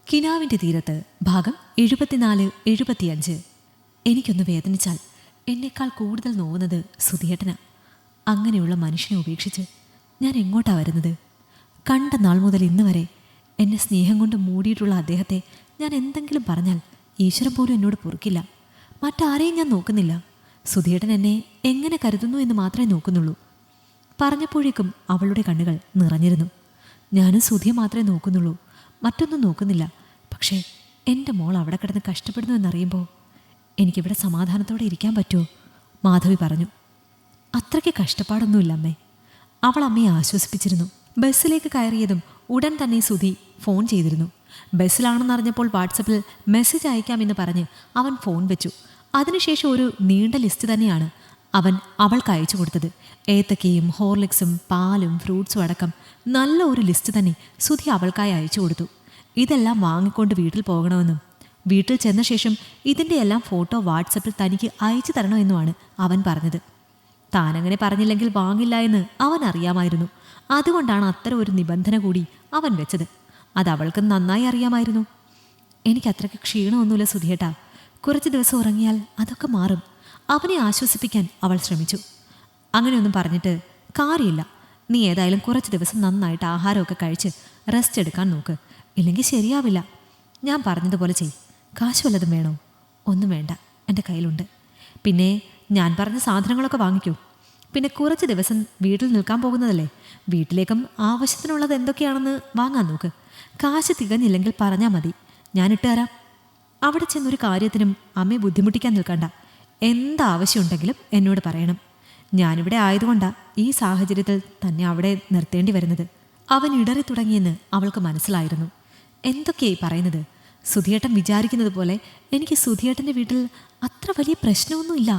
കിനാവിൻ്റെ തീരത്ത് ഭാഗം 74-75. എനിക്കൊന്ന് വേദനിച്ചാൽ എന്നേക്കാൾ കൂടുതൽ നോവുന്നത് സുധിയേട്ടനാ. അങ്ങനെയുള്ള മനുഷ്യനെ ഉപേക്ഷിച്ച് ഞാൻ എങ്ങോട്ടാ വരുന്നത്? കണ്ട നാൾ മുതൽ ഇന്ന് വരെ എന്നെ സ്നേഹം കൊണ്ട് മൂടിയിട്ടുള്ള അദ്ദേഹത്തെ ഞാൻ എന്തെങ്കിലും പറഞ്ഞാൽ ഈശ്വരൻ പോലും എന്നോട് പൊറുക്കില്ല. മറ്റാരെയും ഞാൻ നോക്കുന്നില്ല. സുധിയേട്ടൻ എന്നെ എങ്ങനെ കരുതുന്നു എന്ന് മാത്രമേ നോക്കുന്നുള്ളൂ. പറഞ്ഞപ്പോഴേക്കും അവളുടെ കണ്ണുകൾ നിറഞ്ഞിരുന്നു. ഞാനും സുധിയെ മാത്രമേ നോക്കുന്നുള്ളൂ, മറ്റൊന്നും നോക്കുന്നില്ല. പക്ഷേ എൻ്റെ മോൾ അവിടെ കിടന്ന് കഷ്ടപ്പെടുന്നു എന്നറിയുമ്പോൾ എനിക്കിവിടെ സമാധാനത്തോടെ ഇരിക്കാൻ പറ്റുമോ? മാധവി പറഞ്ഞു. അത്രയ്ക്ക് കഷ്ടപ്പാടൊന്നുമില്ല അമ്മേ. അവൾ അമ്മയെ ആശ്വസിപ്പിച്ചിരുന്നു. ബസ്സിലേക്ക് കയറിയതും ഉടൻ തന്നെ സുധി ഫോൺ ചെയ്തിരുന്നു. ബസ്സിലാണെന്നറിഞ്ഞപ്പോൾ വാട്സപ്പിൽ മെസ്സേജ് അയക്കാമെന്ന് പറഞ്ഞ് അവൻ ഫോൺ വെച്ചു. അതിനുശേഷം ഒരു നീണ്ട ലിസ്റ്റ് തന്നെയാണ് അവൻ അവൾക്ക് അയച്ചു കൊടുത്തത്. ഏത്തക്കയും ഹോർലിക്സും പാലും ഫ്രൂട്ട്സും അടക്കം നല്ല ഒരു ലിസ്റ്റ് തന്നെ സുധി അവൾക്കായി അയച്ചു കൊടുത്തു. ഇതെല്ലാം വാങ്ങിക്കൊണ്ട് വീട്ടിൽ പോകണമെന്നും വീട്ടിൽ ചെന്ന ശേഷം ഇതിൻ്റെ എല്ലാം ഫോട്ടോ വാട്സപ്പിൽ തനിക്ക് അയച്ചു തരണമെന്നുമാണ് അവൻ പറഞ്ഞത്. താനങ്ങനെ പറഞ്ഞില്ലെങ്കിൽ വാങ്ങില്ല എന്ന് അവൻ അറിയാമായിരുന്നു. അതുകൊണ്ടാണ് അത്തരം ഒരു നിബന്ധന കൂടി അവൻ വെച്ചത്. അത് അവൾക്ക് നന്നായി അറിയാമായിരുന്നു. എനിക്കത്രയ്ക്ക് ക്ഷീണമൊന്നുമില്ല സുധിയേട്ടാ. കുറച്ച് ദിവസം ഉറങ്ങിയാൽ അതൊക്കെ മാറും. അവനെ ആശ്വസിപ്പിക്കാൻ അവൾ ശ്രമിച്ചു. അങ്ങനെയൊന്നും പറഞ്ഞിട്ട് കാര്യമില്ല. നീ ഏതായാലും കുറച്ച് ദിവസം നന്നായിട്ട് ആഹാരമൊക്കെ കഴിച്ച് റെസ്റ്റ് എടുക്കാൻ നോക്ക്. ഇല്ലെങ്കിൽ ശരിയാവില്ല. ഞാൻ പറഞ്ഞതുപോലെ ചെയ്. കാശ് വല്ലതും വേണോ? ഒന്നും വേണ്ട, എൻ്റെ കയ്യിലുണ്ട്. പിന്നെ ഞാൻ പറഞ്ഞ സാധനങ്ങളൊക്കെ വാങ്ങിക്കൂ. പിന്നെ കുറച്ച് ദിവസം വീട്ടിൽ നിൽക്കാൻ പോകുന്നതല്ലേ, വീട്ടിലേക്കും ആവശ്യത്തിനുള്ളത് എന്തൊക്കെയാണെന്ന് വാങ്ങാൻ നോക്ക്. കാശ് തികഞ്ഞില്ലെങ്കിൽ പറഞ്ഞാൽ മതി, ഞാൻ ഇട്ടുതരാം. അവിടെ ചെന്നൊരു കാര്യത്തിനും അമ്മയെ ബുദ്ധിമുട്ടിക്കാൻ നിൽക്കണ്ട. എന്താവശ്യമുണ്ടെങ്കിലും എന്നോട് പറയണം. ഞാനിവിടെ ആയതുകൊണ്ടാണ് ഈ സാഹചര്യത്തിൽ തന്നെ അവിടെ നിർത്തേണ്ടി വരുന്നത്. അവൻ ഇടറി തുടങ്ങിയെന്ന് അവൾക്ക് മനസ്സിലായിരുന്നു. എന്തൊക്കെയായി പറയുന്നത്? സുധിയേട്ടൻ വിചാരിക്കുന്നത് പോലെ എനിക്ക് സുധിയേട്ടൻ്റെ വീട്ടിൽ അത്ര വലിയ പ്രശ്നമൊന്നുമില്ല.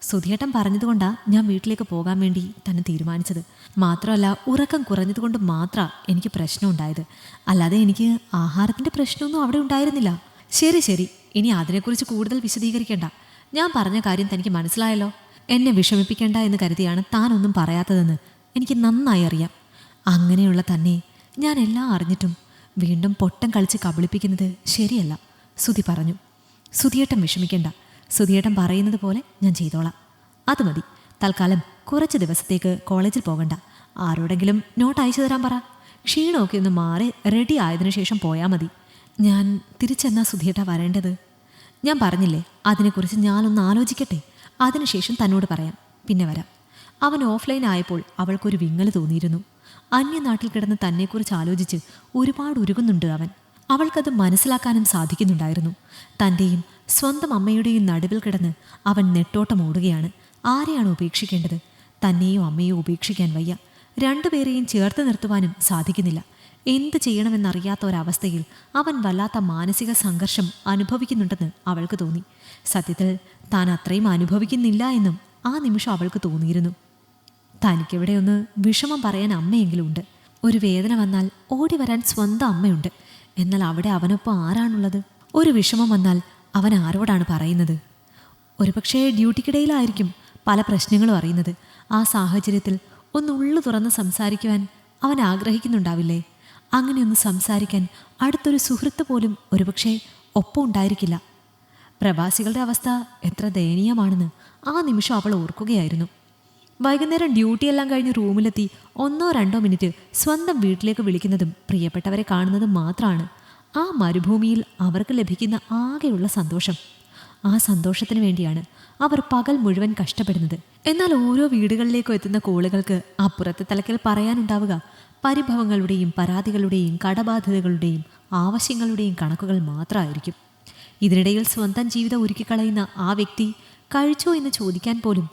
സുധിയേട്ടൻ പറഞ്ഞതുകൊണ്ടാണ് ഞാൻ വീട്ടിലേക്ക് പോകാൻ വേണ്ടി തന്നെ തീരുമാനിച്ചത്. മാത്രമല്ല, ഉറക്കം കുറഞ്ഞതുകൊണ്ട് മാത്രമാണ് എനിക്ക് പ്രശ്നം ഉണ്ടായത്. അല്ലാതെ എനിക്ക് ആഹാരത്തിൻ്റെ പ്രശ്നമൊന്നും അവിടെ ഉണ്ടായിരുന്നില്ല. ശരി ശരി, ഇനി അതിനെക്കുറിച്ച് കൂടുതൽ വിശദീകരിക്കേണ്ട. ഞാൻ പറഞ്ഞ കാര്യം തനിക്ക് മനസ്സിലായല്ലോ. എന്നെ വിഷമിപ്പിക്കേണ്ട എന്ന് കരുതിയാണ് താനൊന്നും പറയാത്തതെന്ന് എനിക്ക് നന്നായി അറിയാം. അങ്ങനെയുള്ള തന്നെ ഞാൻ എല്ലാം അറിഞ്ഞിട്ടും വീണ്ടും പൊട്ടം കളിച്ച് കബളിപ്പിക്കുന്നത് ശരിയല്ല, സുധി പറഞ്ഞു. സുധിയേട്ടൻ വിഷമിക്കേണ്ട. സുധിയേട്ടൻ പറയുന്നത് പോലെ ഞാൻ ചെയ്തോളാം. അത് മതി. തൽക്കാലം കുറച്ച് ദിവസത്തേക്ക് കോളേജിൽ പോകണ്ട. ആരോടെങ്കിലും നോട്ട് അയച്ചു തരാൻ പറ. ക്ഷീണമൊക്കെ ഒന്ന് മാറി റെഡി ആയതിനു ശേഷം പോയാൽ മതി. ഞാൻ തിരിച്ചെന്നാ സുധിയേട്ട വരേണ്ടത്? ഞാൻ പറഞ്ഞില്ലേ, അതിനെക്കുറിച്ച് ഞാനൊന്ന് ആലോചിക്കട്ടെ. അതിനുശേഷം തന്നോട് പറയാം, പിന്നെ വരാം. അവൻ ഓഫ്ലൈൻ ആയപ്പോൾ അവൾക്കൊരു വിങ്ങൽ തോന്നിയിരുന്നു. അന്യനാട്ടിൽ കിടന്ന് തന്നെക്കുറിച്ച് ആലോചിച്ച് ഒരുപാട് ഉരുകുന്നുണ്ട് അവൻ. അവൾക്കത് മനസ്സിലാക്കാനും സാധിക്കുന്നുണ്ടായിരുന്നു. തൻ്റെയും സ്വന്തം അമ്മയുടെയും നടുവിൽ കിടന്ന് അവൻ നെട്ടോട്ടം ഓടുകയാണ്. ആരെയാണ് ഉപേക്ഷിക്കേണ്ടത്? തന്നെയോ അമ്മയോ ഉപേക്ഷിക്കാൻ വയ്യ. രണ്ടുപേരെയും ചേർത്ത് നിർത്തുവാനും സാധിക്കുന്നില്ല. എന്ത് ചെയ്യണമെന്നറിയാത്ത ഒരവസ്ഥയിൽ അവൻ വല്ലാത്ത മാനസിക സംഘർഷം അനുഭവിക്കുന്നുണ്ടെന്ന് അവൾക്ക് തോന്നി. സത്യത്തിൽ താൻ അത്രയും അനുഭവിക്കുന്നില്ല എന്നും ആ നിമിഷം അവൾക്ക് തോന്നിയിരുന്നു. തനിക്കിവിടെ ഒന്ന് വിഷമം പറയാൻ അമ്മയെങ്കിലും ഉണ്ട്. ഒരു വേദന വന്നാൽ ഓടി വരാൻ സ്വന്തം അമ്മയുണ്ട്. എന്നാൽ അവിടെ അവനൊപ്പം ആരാണുള്ളത്? ഒരു വിഷമം വന്നാൽ അവൻ ആരോടാണ് പറയുന്നത്? ഒരുപക്ഷേ ഡ്യൂട്ടിക്കിടയിലായിരിക്കും പല പ്രശ്നങ്ങളും അറിയുന്നത്. ആ സാഹചര്യത്തിൽ ഒന്ന് ഉള്ളു തുറന്ന് സംസാരിക്കുവാൻ അവൻ ആഗ്രഹിക്കുന്നുണ്ടാവില്ലേ? അങ്ങനെയൊന്ന് സംസാരിക്കാൻ അടുത്തൊരു സുഹൃത്ത് പോലും ഒരുപക്ഷെ ഒപ്പം ഉണ്ടായിരിക്കില്ല. പ്രവാസികളുടെ അവസ്ഥ എത്ര ദയനീയമാണെന്ന് ആ നിമിഷം അവൾ ഓർക്കുകയായിരുന്നു. വൈകുന്നേരം ഡ്യൂട്ടിയെല്ലാം കഴിഞ്ഞ് റൂമിലെത്തി 1-2 മിനിറ്റ് സ്വന്തം വീട്ടിലേക്ക് വിളിക്കുന്നതും പ്രിയപ്പെട്ടവരെ കാണുന്നതും മാത്രമാണ് ആ മരുഭൂമിയിൽ അവർക്ക് ലഭിക്കുന്ന ആകെയുള്ള സന്തോഷം. ആ സന്തോഷത്തിന് വേണ്ടിയാണ് അവർ പകൽ മുഴുവൻ കഷ്ടപ്പെടുന്നത്. എന്നാൽ ഓരോ വീടുകളിലേക്കും എത്തുന്ന കോളുകൾക്ക് അപ്പുറത്തെ തലക്കൽ പറയാനുണ്ടാവുക പരിഭവങ്ങളുടെയും പരാതികളുടെയും കടബാധ്യതകളുടെയും ആവശ്യങ്ങളുടെയും കണക്കുകൾ മാത്രമായിരിക്കും. ഇതിനിടയിൽ സ്വന്തം ജീവിതം ഒരുക്കിക്കളയുന്ന ആ വ്യക്തി കഴിച്ചോ എന്ന് ചോദിക്കാൻ പോലും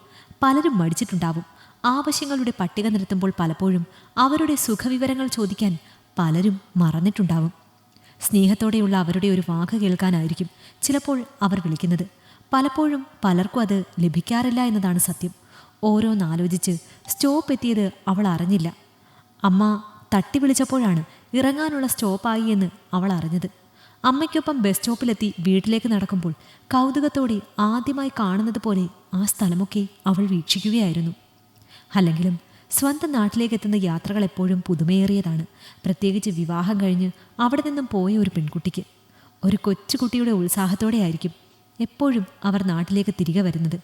പലരും മടിച്ചിട്ടുണ്ടാവും. ആവശ്യങ്ങളുടെ പട്ടിക നിരത്തുമ്പോൾ പലപ്പോഴും അവരുടെ സുഖവിവരങ്ങൾ ചോദിക്കാൻ പലരും മറന്നിട്ടുണ്ടാവും. സ്നേഹത്തോടെയുള്ള അവരുടെ ഒരു വാക്ക് കേൾക്കാനായിരിക്കും ചിലപ്പോൾ അവർ വിളിക്കുന്നത്. പലപ്പോഴും പലർക്കും അത് ലഭിക്കാറില്ല എന്നതാണ് സത്യം. ഓരോന്നാലോചിച്ച് സ്റ്റോപ്പ് എത്തിയത് അവൾ അറിഞ്ഞില്ല. അമ്മ തട്ടി വിളിച്ചപ്പോഴാണ് ഇറങ്ങാനുള്ള സ്റ്റോപ്പായി എന്ന് അവൾ അറിഞ്ഞത്. അമ്മയ്ക്കൊപ്പം ബസ് സ്റ്റോപ്പിലെത്തി വീട്ടിലേക്ക് നടക്കുമ്പോൾ കൗതുകത്തോടെ ആദ്യമായി കാണുന്നത് പോലെ ആ സ്ഥലമൊക്കെ അവൾ വീക്ഷിക്കുകയായിരുന്നു. അല്ലെങ്കിലും സ്വന്തം നാട്ടിലേക്ക് എത്തുന്ന യാത്രകൾ എപ്പോഴും പുതുമയേറിയതാണ്. പ്രത്യേകിച്ച് വിവാഹം കഴിഞ്ഞ് അവിടെ നിന്നും പോയ ഒരു പെൺകുട്ടിക്ക്. ഒരു കൊച്ചുകുട്ടിയുടെ ഉത്സാഹത്തോടെയായിരിക്കും എപ്പോഴും അവർ നാട്ടിലേക്ക് തിരികെ വരുന്നത്.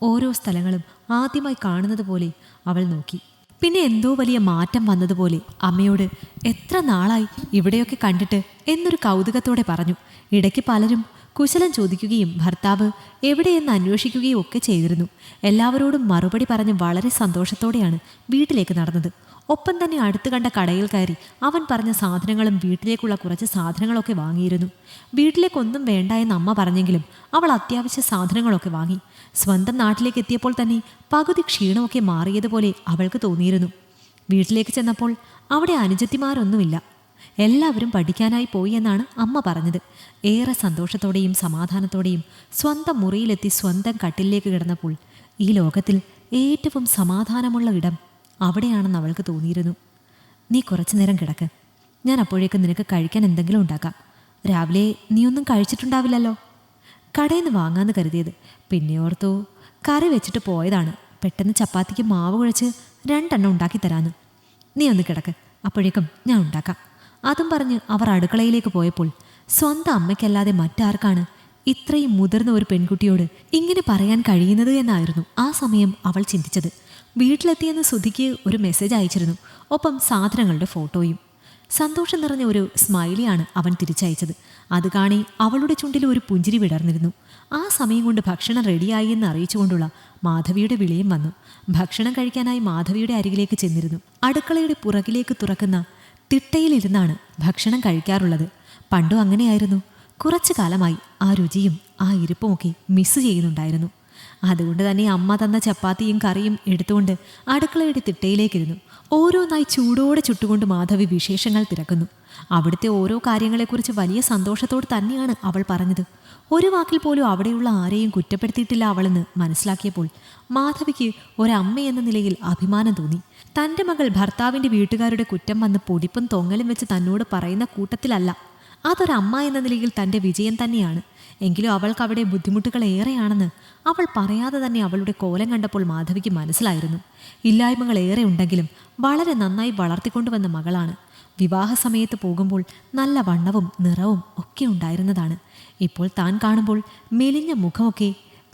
ഓരോ സ്ഥലങ്ങളും ആദ്യമായി കാണുന്നത് പോലെ അവൾ നോക്കി. പിന്നെ എന്തോ വലിയ മാറ്റം വന്നതുപോലെ അമ്മയോട് എത്ര നാളായി ഇവിടെയൊക്കെ കണ്ടിട്ട് എന്നൊരു കൗതുകത്തോടെ പറഞ്ഞു. ഇടയ്ക്ക് പലരും കുശലം ചോദിക്കുകയും ഭർത്താവ് എവിടെയെന്ന് അന്വേഷിക്കുകയും ഒക്കെ ചെയ്തിരുന്നു. എല്ലാവരോടും മറുപടി പറഞ്ഞ് വളരെ സന്തോഷത്തോടെയാണ് വീട്ടിലേക്ക് നടന്നത്. ഒപ്പം തന്നെ അടുത്ത് കണ്ട കടയിൽ കയറി അവൻ പറഞ്ഞ സാധനങ്ങളും വീട്ടിലേക്കുള്ള കുറച്ച് സാധനങ്ങളൊക്കെ വാങ്ങിയിരുന്നു. വീട്ടിലേക്കൊന്നും വേണ്ട എന്ന് അമ്മ പറഞ്ഞെങ്കിലും അവൾ അത്യാവശ്യ സാധനങ്ങളൊക്കെ വാങ്ങി. സ്വന്തം നാട്ടിലേക്ക് എത്തിയപ്പോൾ തന്നെ പകുതി ക്ഷീണമൊക്കെ മാറിയതുപോലെ അവൾക്ക് തോന്നിയിരുന്നു. വീട്ടിലേക്ക് ചെന്നപ്പോൾ അവിടെ അനുജത്തിമാരൊന്നുമില്ല. എല്ലാവരും പഠിക്കാനായി പോയി എന്നാണ് അമ്മ പറഞ്ഞത്. ഏറെ സന്തോഷത്തോടെയും സമാധാനത്തോടെയും സ്വന്തം മുറിയിലെത്തി സ്വന്തം കട്ടിലേക്ക് കിടന്നപ്പോൾ ഈ ലോകത്തിൽ ഏറ്റവും സമാധാനമുള്ള ഇടം അവിടെയാണെന്ന് അവൾക്ക് തോന്നിയിരുന്നു. നീ കുറച്ചു നേരം കിടക്ക്, ഞാൻ അപ്പോഴേക്കും നിനക്ക് കഴിക്കാൻ എന്തെങ്കിലും ഉണ്ടാക്കാം. രാവിലെ നീയൊന്നും കഴിച്ചിട്ടുണ്ടാവില്ലല്ലോ. കടയിൽ നിന്ന് വാങ്ങാമെന്ന് കരുതിയത്, പിന്നെ ഓർത്തു കറി വെച്ചിട്ട് പോയതാണ്. പെട്ടെന്ന് ചപ്പാത്തിക്ക് മാവ് കുഴച്ച് 2 എണ്ണം ഉണ്ടാക്കി തരാമെന്ന്. നീ ഒന്ന് കിടക്ക്, അപ്പോഴേക്കും ഞാൻ ഉണ്ടാക്കാം. അതും പറഞ്ഞ് അവർ അടുക്കളയിലേക്ക് പോയപ്പോൾ സ്വന്തം അമ്മയ്ക്കല്ലാതെ മറ്റാർക്കാണ് ഇത്രയും മുതിർന്ന ഒരു പെൺകുട്ടിയോട് ഇങ്ങനെ പറയാൻ കഴിയുന്നത് എന്നായിരുന്നു ആ സമയം അവൾ ചിന്തിച്ചത്. വീട്ടിലെത്തിയെന്ന് സുധിക്ക് ഒരു മെസ്സേജ് അയച്ചിരുന്നു, ഒപ്പം സാധനങ്ങളുടെ ഫോട്ടോയും. സന്തോഷം നിറഞ്ഞ ഒരു സ്മൈലിയാണ് അവൻ തിരിച്ചയച്ചത്. അത് കാണി അവളുടെ ചുണ്ടിൽ ഒരു പുഞ്ചിരി വിടർന്നിരുന്നു. ആ സമയം കൊണ്ട് ഭക്ഷണം റെഡിയായി എന്ന് അറിയിച്ചുകൊണ്ടുള്ള മാധവിയുടെ വിളിയും വന്നു. ഭക്ഷണം കഴിക്കാനായി മാധവിയുടെ അരികിലേക്ക് ചെന്നിരുന്നു. അടുക്കളയുടെ പുറകിലേക്ക് തുറക്കുന്ന തിട്ടയിലിരുന്നാണ് ഭക്ഷണം കഴിക്കാറുള്ളത്. പണ്ടും അങ്ങനെയായിരുന്നു. കുറച്ചു കാലമായി ആ രുചിയും ആ ഇരിപ്പുമൊക്കെ മിസ് ചെയ്യുന്നുണ്ടായിരുന്നു. അതുകൊണ്ട് തന്നെ അമ്മ തന്ന ചപ്പാത്തിയും കറിയും എടുത്തുകൊണ്ട് അടുക്കളയുടെ തിട്ടയിലേക്കിരുന്നു. ഓരോന്നായി ചൂടോടെ ചുട്ടുകൊണ്ട് മാധവി വിശേഷങ്ങൾ തിരക്കുന്നു. അവിടുത്തെ ഓരോ കാര്യങ്ങളെക്കുറിച്ച് വലിയ സന്തോഷത്തോട് തന്നെയാണ് അവൾ പറഞ്ഞത്. ഒരു വാക്കിൽ പോലും അവിടെയുള്ള ആരെയും കുറ്റപ്പെടുത്തിയിട്ടില്ല അവളെന്ന് മനസ്സിലാക്കിയപ്പോൾ മാധവിക്ക് ഒരമ്മ എന്ന നിലയിൽ അഭിമാനം തോന്നി. തൻ്റെ മകൾ ഭർത്താവിൻ്റെ വീട്ടുകാരുടെ കുറ്റം വന്ന് പൊടിപ്പും തൊങ്ങലും വെച്ച് തന്നോട് പറയുന്ന കൂട്ടത്തിലല്ല. അതൊരമ്മ എന്ന നിലയിൽ തൻ്റെ വിജയം തന്നെയാണ്. എങ്കിലും അവൾക്ക് അവിടെ ബുദ്ധിമുട്ടുകൾ ഏറെയാണെന്ന് അവൾ പറയാതെ തന്നെ അവളുടെ കോലം കണ്ടപ്പോൾ മാധവിക്ക് മനസ്സിലായിരുന്നു. ഇല്ലായ്മകൾ ഏറെ ഉണ്ടെങ്കിലും വളരെ നന്നായി വളർത്തിക്കൊണ്ടുവന്ന മകളാണ്. വിവാഹ സമയത്ത് പോകുമ്പോൾ നല്ല വണ്ണവും നിറവും ഒക്കെ ഉണ്ടായിരുന്നതാണ്. ഇപ്പോൾ താൻ കാണുമ്പോൾ മെലിഞ്ഞ മുഖമൊക്കെ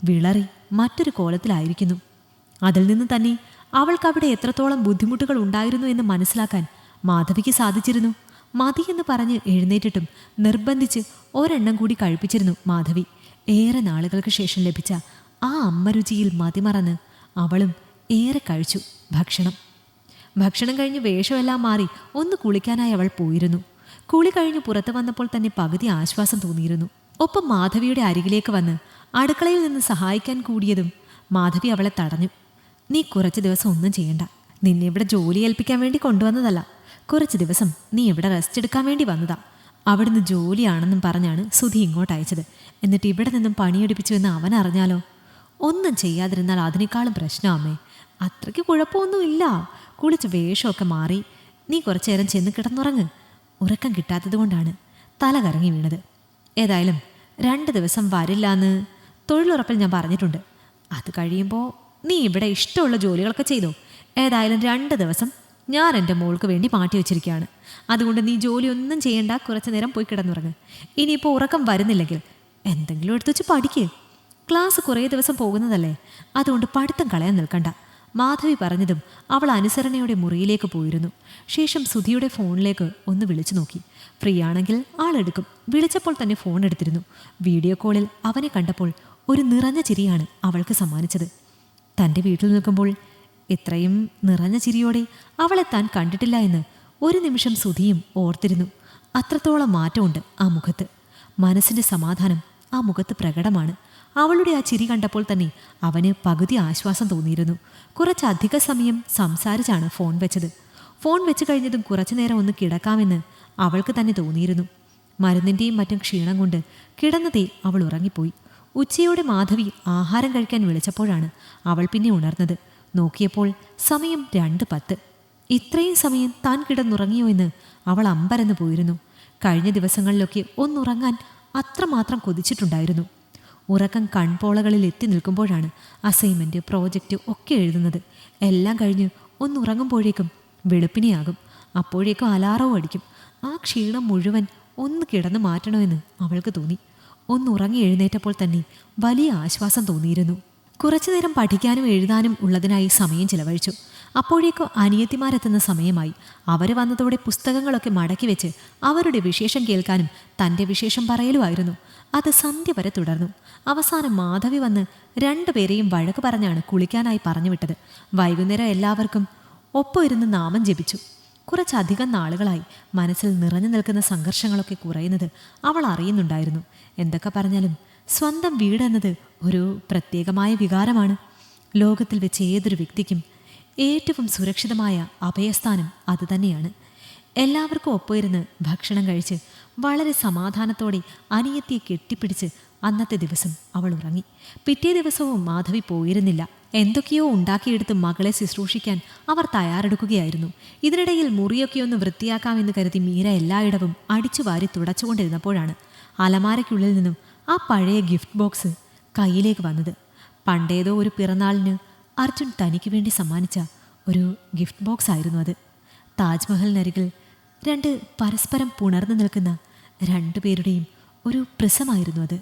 വിളറി മറ്റൊരു കോലത്തിലായിരിക്കുന്നു. അതിൽ നിന്ന് തന്നെ അവൾക്കവിടെ എത്രത്തോളം ബുദ്ധിമുട്ടുകൾ ഉണ്ടായിരുന്നു എന്ന് മനസ്സിലാക്കാൻ മാധവിക്ക് സാധിച്ചിരുന്നു. മതിയെന്ന് പറഞ്ഞ് എഴുന്നേറ്റിട്ടും നിർബന്ധിച്ച് ഒരെണ്ണം കൂടി കഴിപ്പിച്ചിരുന്നു മാധവി. ഏറെ നാളുകൾക്ക് ശേഷം ലഭിച്ച ആ അമ്മ രുചിയിൽ മതിമറന്ന് അവളും ഏറെ കഴിച്ചു ഭക്ഷണം കഴിഞ്ഞ് വേഷമെല്ലാം മാറി ഒന്ന് കുളിക്കാനായി അവൾ പോയിരുന്നു. കുളി കഴിഞ്ഞ് പുറത്തു വന്നപ്പോൾ തന്നെ പകുതി ആശ്വാസം തോന്നിയിരുന്നു. ഒപ്പം മാധവിയുടെ അരികിലേക്ക് വന്ന് അടുക്കളയിൽ നിന്ന് സഹായിക്കാൻ കൂടിയതും മാധവി അവളെ തടഞ്ഞു. നീ കുറച്ച് ദിവസം ഒന്നും ചെയ്യണ്ട. നിന്നെ ഇവിടെ ജോലി ഏൽപ്പിക്കാൻ വേണ്ടി കൊണ്ടുവന്നതല്ല. കുറച്ച് ദിവസം നീ ഇവിടെ റെസ്റ്റ് എടുക്കാൻ വേണ്ടി വന്നതാ. അവിടുന്ന് ജോലിയാണെന്നും പറഞ്ഞാണ് സുധി ഇങ്ങോട്ട് അയച്ചത്. എന്നിട്ട് ഇവിടെ നിന്നും പണിയെടുപ്പിച്ചു എന്ന് അവൻ അറിഞ്ഞാലോ? ഒന്നും ചെയ്യാതിരുന്നാൽ അതിനേക്കാളും പ്രശ്നം അമ്മേ. അത്രയ്ക്ക് കുഴപ്പമൊന്നുമില്ല. കുളിച്ച് വേഷമൊക്കെ മാറി നീ കുറച്ചു നേരം ചെന്ന് കിടന്നുറങ്ങ്. ഉറക്കം കിട്ടാത്തത് കൊണ്ടാണ് തല കറങ്ങി വീണത്. ഏതായാലും 2 ദിവസം വരില്ലാന്ന് തൊഴിലുറപ്പിൽ ഞാൻ പറഞ്ഞിട്ടുണ്ട്. അത് കഴിയുമ്പോൾ നീ ഇവിടെ ഇഷ്ടമുള്ള ജോലികളൊക്കെ ചെയ്തോ. ഏതായാലും 2 ദിവസം ഞാൻ എൻ്റെ മോൾക്ക് വേണ്ടി മാറ്റി വെച്ചിരിക്കുകയാണ്. അതുകൊണ്ട് നീ ജോലിയൊന്നും ചെയ്യേണ്ട, കുറച്ചു നേരം പോയി കിടന്നുറങ്ങ്. ഇനിയിപ്പോൾ ഉറക്കം വരുന്നില്ലെങ്കിൽ എന്തെങ്കിലും എടുത്തു വെച്ച് പഠിക്ക്. ക്ലാസ് കുറേ ദിവസം പോകുന്നതല്ലേ, അതുകൊണ്ട് പഠിത്തം കളയാൻ നിൽക്കണ്ട. മാധവി പറഞ്ഞതും അവൾ അനുസരണയോടെ മുറിയിലേക്ക് പോയിരുന്നു. ശേഷം സുധിയുടെ ഫോണിലേക്ക് ഒന്ന് വിളിച്ചു നോക്കി. ഫ്രീ ആണെങ്കിൽ ആളെടുക്കും. വിളിച്ചപ്പോൾ തന്നെ ഫോൺ എടുത്തിരുന്നു. വീഡിയോ കോളിൽ അവനെ കണ്ടപ്പോൾ ഒരു നിറഞ്ഞ ചിരിയാണ് അവൾക്ക് സമ്മാനിച്ചത്. തൻ്റെ വീട്ടിൽ നിൽക്കുമ്പോൾ ഇത്രയും നിറഞ്ഞ ചിരിയോടെ അവളെ താൻ കണ്ടിട്ടില്ല എന്ന് ഒരു നിമിഷം സുധിയും ഓർത്തിരുന്നു. അത്രത്തോളം മാറ്റമുണ്ട് ആ മുഖത്ത്. മനസ്സിൻ്റെ സമാധാനം ആ മുഖത്ത് പ്രകടമാണ്. അവളുടെ ആ ചിരി കണ്ടപ്പോൾ തന്നെ അവന് പകുതി ആശ്വാസം തോന്നിയിരുന്നു. കുറച്ചധിക സമയം സംസാരിച്ചാണ് ഫോൺ വെച്ചത്. ഫോൺ വെച്ച് കഴിഞ്ഞതും കുറച്ചു നേരം ഒന്ന് കിടക്കാമെന്ന് അവൾക്ക് തന്നെ തോന്നിയിരുന്നു. മരുന്നിൻ്റെയും മറ്റും ക്ഷീണം കൊണ്ട് കിടന്നതേ അവൾ ഉറങ്ങിപ്പോയി. ഉച്ചയോടെ മാധവി ആഹാരം കഴിക്കാൻ വിളിച്ചപ്പോഴാണ് അവൾ പിന്നെ ഉണർന്നത്. നോക്കിയപ്പോൾ സമയം 2:10. ഇത്രയും സമയം താൻ കിടന്നുറങ്ങിയോ എന്ന് അവൾ അമ്പരന്ന് പോയിരുന്നു. കഴിഞ്ഞ ദിവസങ്ങളിലൊക്കെ ഒന്നുറങ്ങാൻ അത്രമാത്രം കൊതിച്ചിട്ടുണ്ടായിരുന്നു. ഉറക്കം കൺപോളകളിൽ എത്തി നിൽക്കുമ്പോഴാണ് അസൈൻമെൻറ്റ്, പ്രോജക്റ്റ് ഒക്കെ എഴുതുന്നത്. എല്ലാം കഴിഞ്ഞ് ഒന്നുറങ്ങുമ്പോഴേക്കും വെളുപ്പിനെയാകും. അപ്പോഴേക്കും അലാറവും അടിക്കും. ആ ക്ഷീണം മുഴുവൻ ഒന്ന് കിടന്നു മാറ്റണമെന്ന് അവൾക്ക് തോന്നി. ഒന്നുറങ്ങി എഴുന്നേറ്റപ്പോൾ തന്നെ വലിയ ആശ്വാസം തോന്നിയിരുന്നു. കുറച്ചുനേരം പഠിക്കാനും എഴുതാനും ഉള്ളതിനായി സമയം ചിലവഴിച്ചു. അപ്പോഴേക്കും അനിയത്തിമാരെത്തുന്ന സമയമായി. അവർ വന്നതോടെ പുസ്തകങ്ങളൊക്കെ മടക്കി വെച്ച് അവരുടെ വിശേഷം കേൾക്കാനും തൻ്റെ വിശേഷം പറയലുമായിരുന്നു. അത് സന്ധ്യ വരെ തുടർന്നു. അവസാനം മാധവി വന്ന് രണ്ടുപേരെയും വഴക്ക് പറഞ്ഞാണ് കുളിക്കാനായി പറഞ്ഞുവിട്ടത്. വൈകുന്നേരം എല്ലാവർക്കും ഒപ്പം ഇരുന്ന് നാമം ജപിച്ചു. കുറച്ചധികം നാളുകളായി മനസ്സിൽ നിറഞ്ഞു നിൽക്കുന്ന സംഘർഷങ്ങളൊക്കെ കുറയുന്നത് അവൾ അറിയുന്നുണ്ടായിരുന്നു. എന്തൊക്കെ പറഞ്ഞാലും സ്വന്തം വീടെന്നത് ഒരു പ്രത്യേകമായ വികാരമാണ്. ലോകത്തിൽ വെച്ച് ഏതൊരു വ്യക്തിക്കും ഏറ്റവും സുരക്ഷിതമായ അഭയസ്ഥാനം അതുതന്നെയാണ്. എല്ലാവർക്കും ഒപ്പമിരുന്ന് ഭക്ഷണം കഴിച്ച് വളരെ സമാധാനത്തോടെ അനിയത്തിയെ കെട്ടിപ്പിടിച്ച് അന്നത്തെ ദിവസം അവൾ ഉറങ്ങി. പിറ്റേ ദിവസവും മാധവി പോയിരുന്നില്ല. എന്തൊക്കെയോ ഉണ്ടാക്കിയെടുത്ത് മകളെ ശുശ്രൂഷിക്കാൻ അവർ തയ്യാറെടുക്കുകയായിരുന്നു. ഇതിനിടയിൽ മുറിയൊക്കെ ഒന്ന് വൃത്തിയാക്കാമെന്ന് കരുതി മീര എല്ലായിടവും അടിച്ചുവാരി തുടച്ചുകൊണ്ടിരുന്നപ്പോഴാണ് അലമാരയ്ക്കുള്ളിൽ നിന്നും ആ പഴയ ഗിഫ്റ്റ് ബോക്സ് കയ്യിലേക്ക് വന്നത്. പണ്ടേതോ ഒരു പിറന്നാളിന് അർജുൻ തനിക്ക് വേണ്ടി സമ്മാനിച്ച ഒരു ഗിഫ്റ്റ് ബോക്സ് ആയിരുന്നു അത്. താജ്മഹലിനരികിൽ രണ്ട് പരസ്പരം പുണർന്നു നിൽക്കുന്ന രണ്ടുപേരുടെയും ഒരു പ്രിസമായിരുന്നു അത്.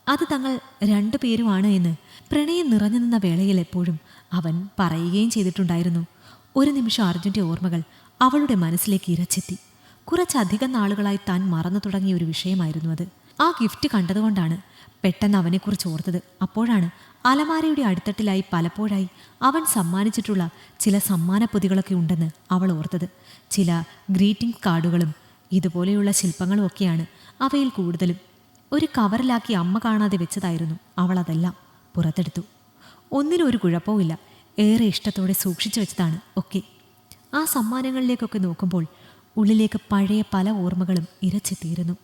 അത് തങ്ങൾ രണ്ടുപേരുമാണ് എന്ന് പ്രണയം നിറഞ്ഞു നിന്ന വേളയിൽ എപ്പോഴും അവൻ പറയുകയും ചെയ്തിട്ടുണ്ടായിരുന്നു. ഒരു നിമിഷം അർജുൻ്റെ ഓർമ്മകൾ അവളുടെ മനസ്സിലേക്ക് ഇരച്ചെത്തി. കുറച്ചധികം നാളുകളായി താൻ മറന്നു തുടങ്ങിയ ഒരു വിഷയമായിരുന്നു അത്. ആ ഗിഫ്റ്റ് കണ്ടതുകൊണ്ടാണ് പെട്ടെന്ന് അവനെക്കുറിച്ച് ഓർത്തത്. അപ്പോഴാണ് അലമാരയുടെ അടിത്തട്ടിലായി പലപ്പോഴായി അവൻ സമ്മാനിച്ചിട്ടുള്ള ചില സമ്മാനപ്പൊതികളൊക്കെ ഉണ്ടെന്ന് അവൾ ഓർത്തത്. ചില ഗ്രീറ്റിംഗ് കാർഡുകളും ഇതുപോലെയുള്ള ശില്പങ്ങളും ഒക്കെയാണ് അവയിൽ കൂടുതലും. ഒരു കവറിലാക്കി അമ്മ കാണാതെ വെച്ചതായിരുന്നു അവൾ. അതെല്ലാം പുറത്തെടുത്തു. ഒന്നിനും ഒരു കുഴപ്പവുമില്ല. ഏറെ ഇഷ്ടത്തോടെ സൂക്ഷിച്ചു വെച്ചതാണ് ഒക്കെ. ആ സമ്മാനങ്ങളിലേക്കൊക്കെ നോക്കുമ്പോൾ ഉള്ളിലേക്ക് പഴയ പല ഓർമ്മകളും ഇരച്ചെത്തിയിരുന്നു.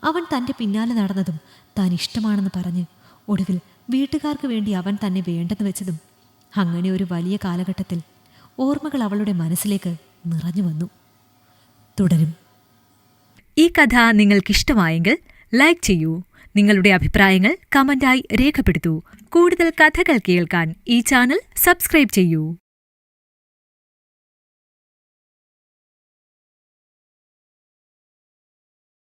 അവൻ തൻ്റെ പിന്നാലെ നടന്നതും താൻ ഇഷ്ടമാണെന്ന് പറഞ്ഞ് ഒടുവിൽ വീട്ടുകാർക്ക് വേണ്ടി അവൻ തന്നെ വേണ്ടെന്ന് വെച്ചതും. അങ്ങനെ ഒരു വലിയ കാലഘട്ടത്തിൽ ഓർമ്മകൾ അവളുടെ മനസ്സിലേക്ക് നിറഞ്ഞു വന്നു. തുടരും. ഈ കഥ നിങ്ങൾക്കിഷ്ടമായെങ്കിൽ ലൈക്ക് ചെയ്യൂ. നിങ്ങളുടെ അഭിപ്രായങ്ങൾ കമന്റായി രേഖപ്പെടുത്തൂ. കൂടുതൽ കഥകൾ കേൾക്കാൻ ഈ ചാനൽ സബ്സ്ക്രൈബ് ചെയ്യൂ.